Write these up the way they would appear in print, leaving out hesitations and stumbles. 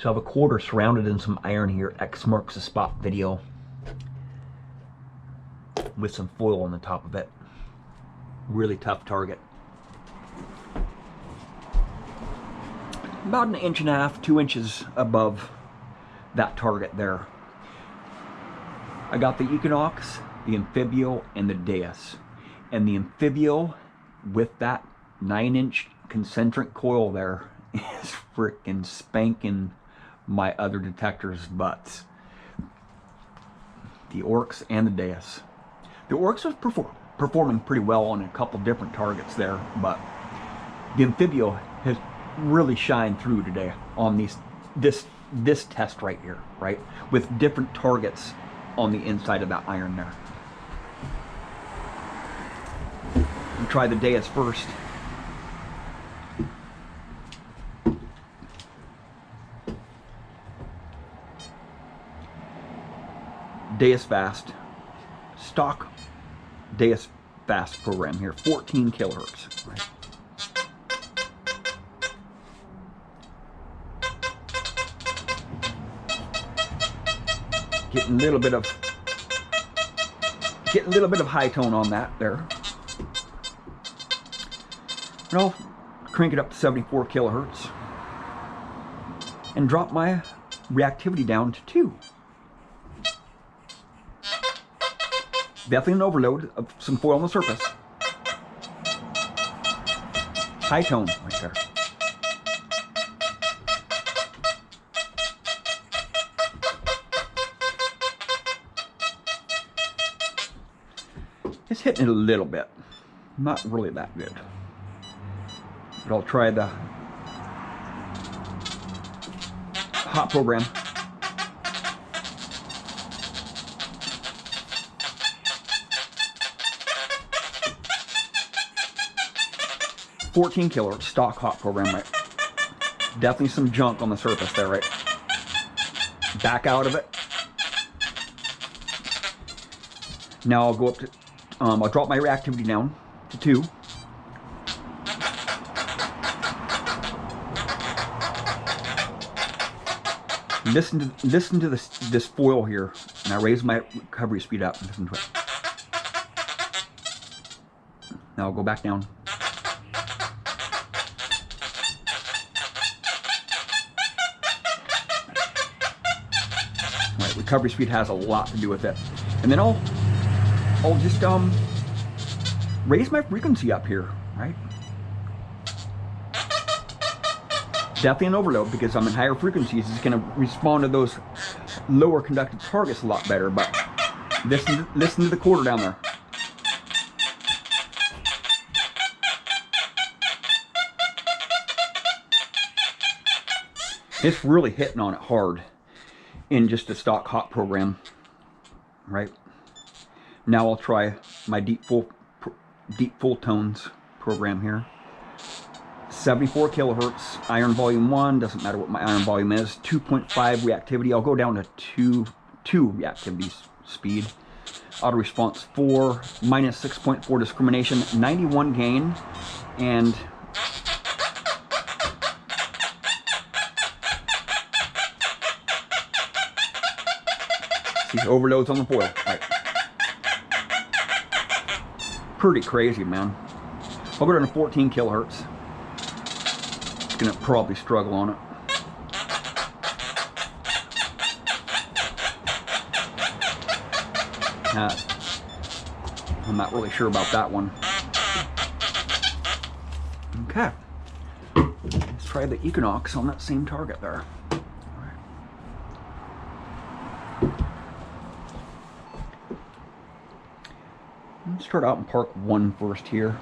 So I have a quarter surrounded in some iron here, X marks the spot video, with some foil on the top of it. Really tough target. About 1.5 inches, 2 inches above that target there. I got the Equinox, the Amphibio, and the Deus. And the Amphibio, with that 9-inch concentric coil there, is freaking spanking my other detectors' butts. The Oryx and the Deus. The Oryx was performing pretty well on a couple different targets there, but the Amphibio has really shined through today on this test right here, right? With different targets on the inside of that iron there. We'll try the Deus first. Deus Fast, stock Deus Fast program here, 14 kilohertz. Right. Getting a little bit of high tone on that there. And I'll crank it up to 74 kilohertz and drop my reactivity down to 2. Definitely an overload of some foil on the surface. High tone right there. It's hitting it a little bit. Not really that good. But I'll try the hot program. $14 stock hot program, right? Definitely some junk on the surface there, right? Back out of it. Now I'll go up to, I'll drop my reactivity down to 2. Listen to this foil here, and I raise my recovery speed up. Listen to it. Now I'll go back down. All right, recovery speed has a lot to do with it, and then I'll just raise my frequency up here, right? Definitely an overload because I'm in higher frequencies. It's going to respond to those lower conductive targets a lot better. But listen to the quarter down there. It's really hitting on it hard in just a stock hot program, right? Now I'll try my deep full tones program here. 74 kilohertz, iron volume 1, doesn't matter what my iron volume is. 2.5 reactivity, I'll go down to 2 reactivity speed. Auto response 4, minus 6.4 discrimination, 91 gain, and see overloads on the foil. Right. Pretty crazy, man. I'll go down to 14 kilohertz. Gonna probably struggle on it. I'm not really sure about that one. Okay, let's try the Equinox on that same target there. Let's start out in Park 1 first here.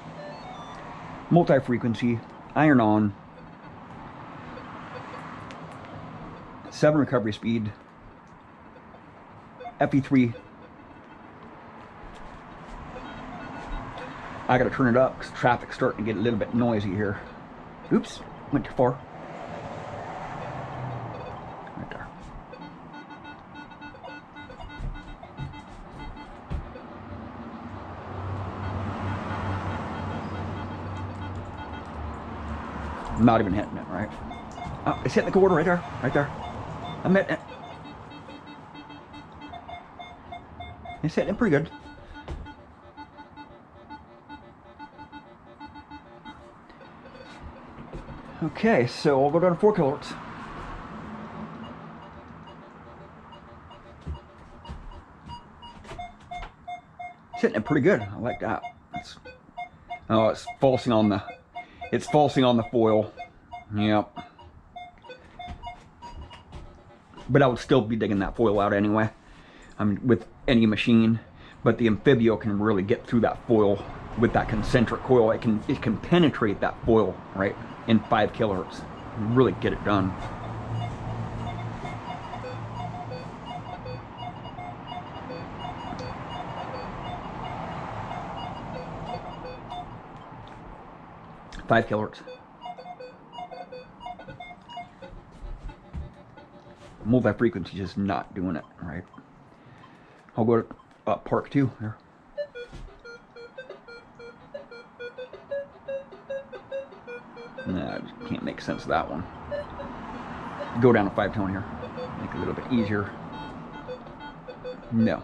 Multi-frequency, iron on. 7 recovery speed, FE3. I gotta turn it up because traffic's starting to get a little bit noisy here. Oops, went too far. Right there. I'm not even hitting it, right? Oh, it's hitting the quarter right there, right there. I'm at, it's hitting it pretty good. Okay, so I'll go down to 4 kilohertz. It's hitting it pretty good. I like that. Oh, it's falsing on the foil. Yep. But I would still be digging that foil out anyway. I mean, with any machine. But the Amphibio can really get through that foil with that concentric coil. It can penetrate that foil, right, in 5 kilohertz. Really get it done. Five kilohertz. Multi-frequency just not doing it right. I'll go to Park 2 here. Nah, I just can't make sense of that one. Go down to 5 tone here. Make it a little bit easier. No.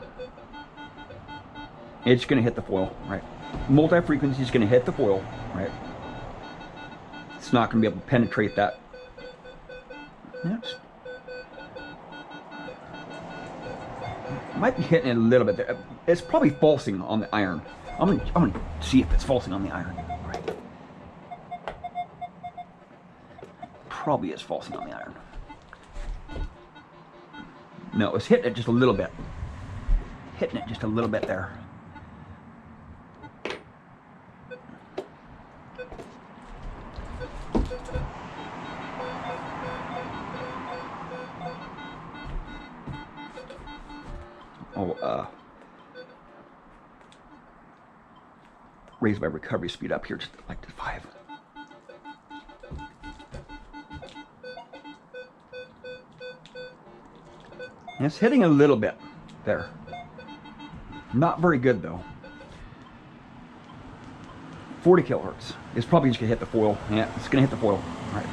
It's going to hit the foil, right? Multi-frequency is going to hit the foil, right? It's not going to be able to penetrate that. Yes. Might be hitting it a little bit there. It's probably falsing on the iron. I'm gonna see if it's falsing on the iron. Right. Probably is falsing on the iron. No, it's hitting it just a little bit. Hitting it just a little bit there. Raise my recovery speed up here just like to 5. And it's hitting a little bit there. Not very good though. 40 kilohertz. It's probably just gonna hit the foil. Yeah, it's gonna hit the foil. All right.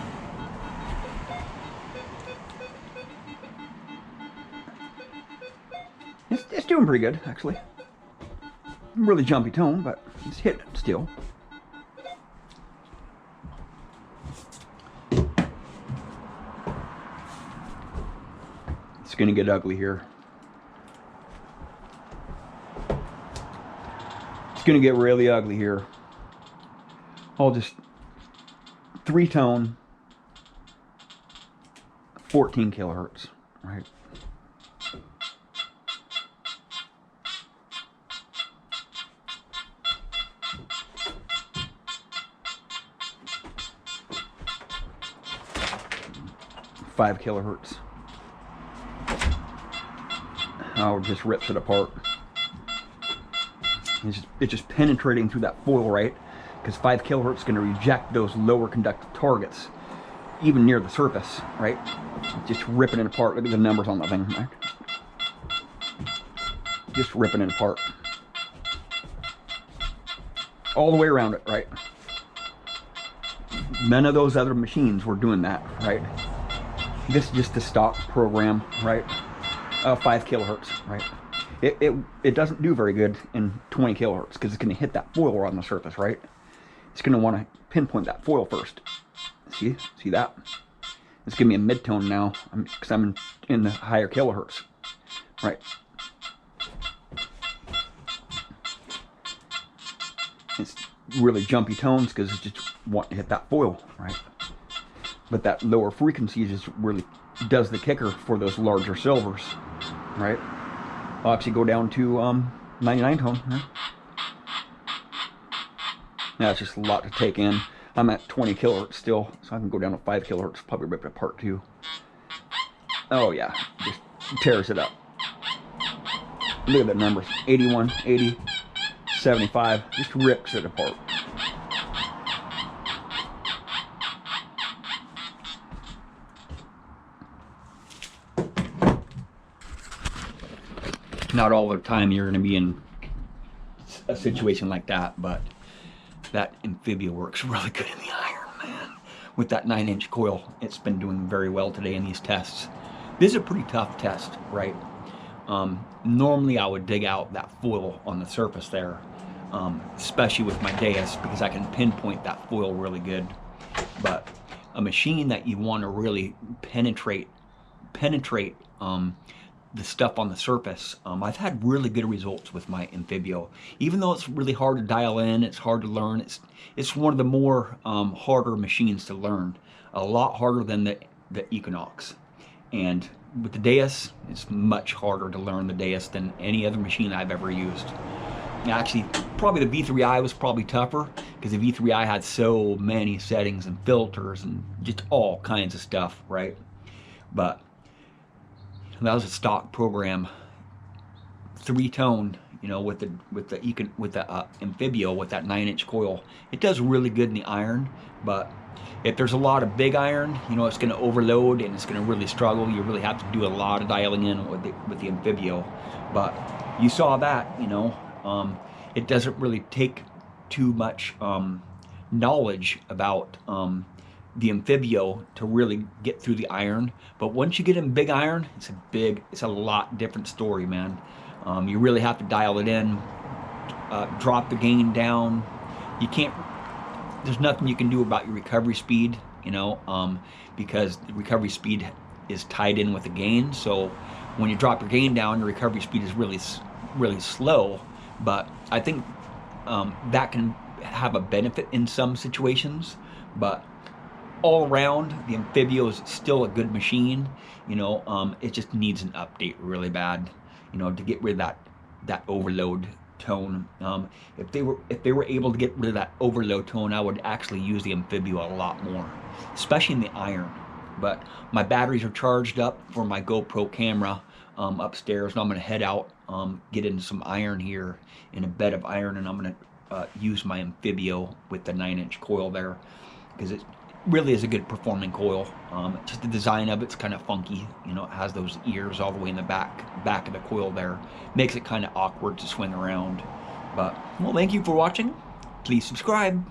It's doing pretty good actually. Really jumpy tone, but it's hitting it still. It's gonna get ugly here. It's gonna get really ugly here. I'll just 3 tone, 14 kilohertz, right? Five kilohertz. Oh, it just rips it apart. It's just penetrating through that foil, right? Because 5 kilohertz is going to reject those lower conductive targets, even near the surface, right? Just ripping it apart. Look at the numbers on that thing, right? Just ripping it apart. All the way around it, right? None of those other machines were doing that, right? This is just a stock program, right? 5 kilohertz, right? It doesn't do very good in 20 kilohertz because it's going to hit that foil on the surface, right? It's going to want to pinpoint that foil first. See that? It's giving me a mid-tone now because I'm in the higher kilohertz, right? It's really jumpy tones because it's just wanting to hit that foil, right? But that lower frequency just really does the kicker for those larger silvers, right? I'll actually go down to 99 tone. Right? Yeah, it's just a lot to take in. I'm at 20 kilohertz still, so I can go down to 5 kilohertz, probably rip it apart too. Oh yeah, just tears it up. Look at the numbers, 81, 80, 75, just rips it apart. Not all the time you're going to be in a situation like that, but that Amphibio works really good in the iron, man. With that 9-inch coil, it's been doing very well today in these tests. This is a pretty tough test, right? Normally I would dig out that foil on the surface there, especially with my Deus, because I can pinpoint that foil really good. But a machine that you want to really penetrate the stuff on the surface, I've had really good results with my Amphibio. Even though it's really hard to dial in, it's hard to learn, it's one of the more harder machines to learn. A lot harder than the Equinox. And with the Deus, it's much harder to learn the Deus than any other machine I've ever used. Actually, probably the V3i was probably tougher, because the V3i had so many settings and filters and just all kinds of stuff, right? But that was a stock program, 3-tone, you know, with the Amphibio with that 9-inch coil. It does really good in the iron, but if there's a lot of big iron, you know, it's going to overload and it's going to really struggle. You really have to do a lot of dialing in with the Amphibio. But you saw that, you know, it doesn't really take too much knowledge about the Amphibio to really get through the iron. But once you get in big iron, it's a lot different story, man. You really have to dial it in, drop the gain down. You can't, there's nothing you can do about your recovery speed, you know, because the recovery speed is tied in with the gain. So when you drop your gain down, your recovery speed is really slow. But I think that can have a benefit in some situations. But all around, the Amphibio is still a good machine. You know, it just needs an update really bad, you know, to get rid of that overload tone. If they were able to get rid of that overload tone, I would actually use the Amphibio a lot more, especially in the iron. But my batteries are charged up for my GoPro camera upstairs, and I'm going to head out, get into some iron here in a bed of iron, and I'm going to use my Amphibio with the 9-inch coil there, because it really is a good performing coil. Just the design of it's kind of funky, you know, it has those ears all the way in the back of the coil there. Makes it kind of awkward to swing around. But, well, thank you for watching. Please subscribe.